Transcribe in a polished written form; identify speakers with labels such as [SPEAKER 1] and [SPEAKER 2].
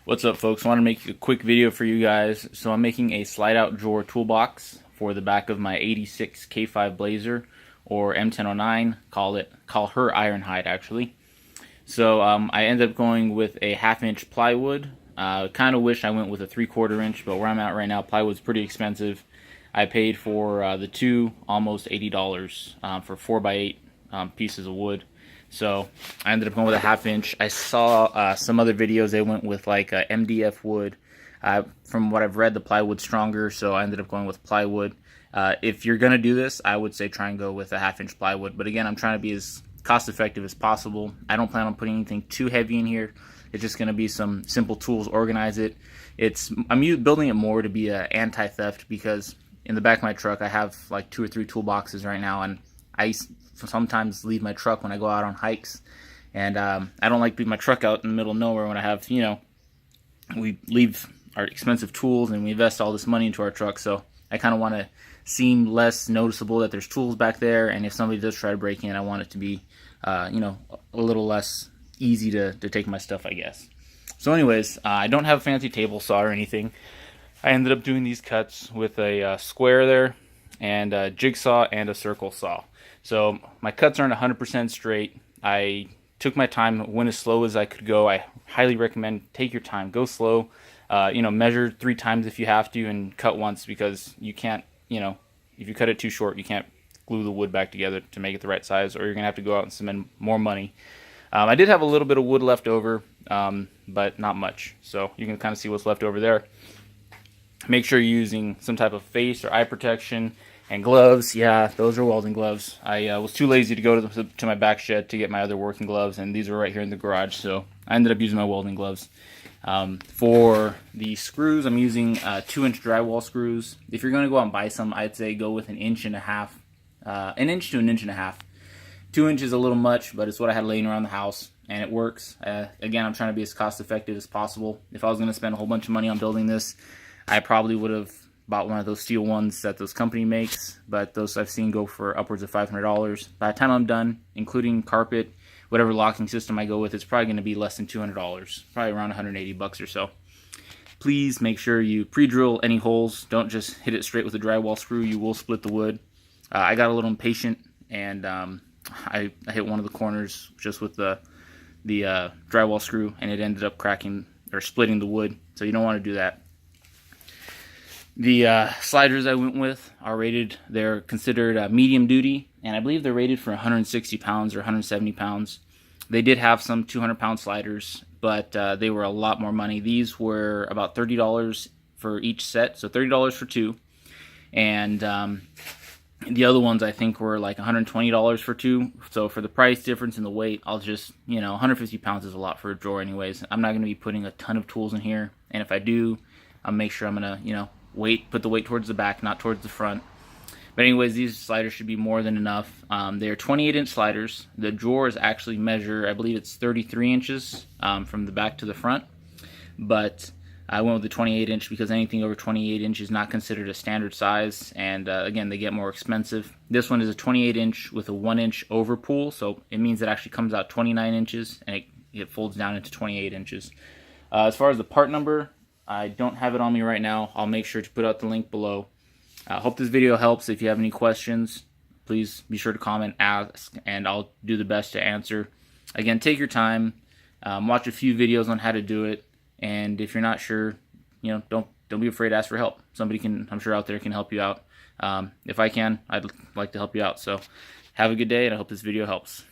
[SPEAKER 1] What's up, folks? I want to make a quick video for you guys. So I'm making a slide-out drawer toolbox for the back of my 86 K5 Blazer or M1009. Call her Ironhide, actually. So I ended up going with a 1/2 inch plywood. Kind of wish I went with a 3/4 inch, but where I'm at right now, plywood's pretty expensive. I paid for the two almost $80 for 4x8 pieces of wood. So I ended up going with a 1/2 inch. I saw some other videos they went with like MDF wood. From what I've read, the plywood's stronger, so I ended up going with plywood. If you're gonna do this, I would say try and go with a 1/2 inch plywood. But again, I'm trying to be as cost effective as possible. I don't plan on putting anything too heavy in here. It's just gonna be some simple tools, organize it. I'm building it more to be an anti-theft, because in the back of my truck I have like 2 or 3 toolboxes right now, and I sometimes leave my truck when I go out on hikes, and I don't like leaving my truck out in the middle of nowhere when I have, we leave our expensive tools and we invest all this money into our truck. So I kind of want to seem less noticeable that there's tools back there, and if somebody does try to break in, I want it to be a little less easy to take my stuff, I guess. So anyways, I don't have a fancy table saw or anything. I ended up doing these cuts with a square there, and a jigsaw and a circle saw. So my cuts aren't 100% straight. I took my time, went as slow as I could go. I highly recommend take your time, go slow. Measure 3 times if you have to, and cut once, because you can't, if you cut it too short, you can't glue the wood back together to make it the right size, or you're gonna have to go out and spend more money. I did have a little bit of wood left over, but not much. So you can kind of see what's left over there. Make sure you're using some type of face or eye protection. And gloves, yeah, those are welding gloves. I was too lazy to go to my back shed to get my other working gloves, and these are right here in the garage, so I ended up using my welding gloves. For the screws, I'm using 2-inch drywall screws. If you're going to go out and buy some, I'd say go with 1.5 inches, 1 inch to 1.5 inches. 2 inches is a little much, but it's what I had laying around the house, and it works. Again, I'm trying to be as cost effective as possible. If I was going to spend a whole bunch of money on building this, I probably would have bought one of those steel ones that those company makes, but those I've seen go for upwards of $500. By the time I'm done, including carpet, whatever locking system I go with, it's probably going to be less than $200, probably around 180 bucks or so. Please make sure you pre-drill any holes. Don't just hit it straight with a drywall screw. You will split the wood. I got a little impatient, and I hit one of the corners just with the drywall screw, and it ended up cracking or splitting the wood. So you don't want to do that. The sliders I went with are rated, they're considered medium duty, and I believe they're rated for 160 pounds or 170 pounds. They did have some 200-pound sliders, but they were a lot more money. These were about $30 for each set, so $30 for 2. And the other ones I think were like $120 for 2. So for the price difference and the weight, I'll just, 150 pounds is a lot for a drawer anyways. I'm not going to be putting a ton of tools in here, and if I do, I'll make sure I'm going to, put the weight towards the back, not towards the front. But anyways, these sliders should be more than enough. They're 28-inch sliders. The drawers actually measure, I believe it's 33 inches from the back to the front. But I went with the 28-inch because anything over 28 inches is not considered a standard size. And again, they get more expensive. This one is a 28-inch with a 1-inch overpull. So it means it actually comes out 29 inches and it folds down into 28 inches. As far as the part number, I don't have it on me right now. I'll make sure to put out the link below. I hope this video helps. If you have any questions, please be sure to comment, ask, and I'll do the best to answer. Again, take your time. Watch a few videos on how to do it. And if you're not sure, don't be afraid to ask for help. Somebody I'm sure out there can help you out. If I can, I'd like to help you out. So have a good day, and I hope this video helps.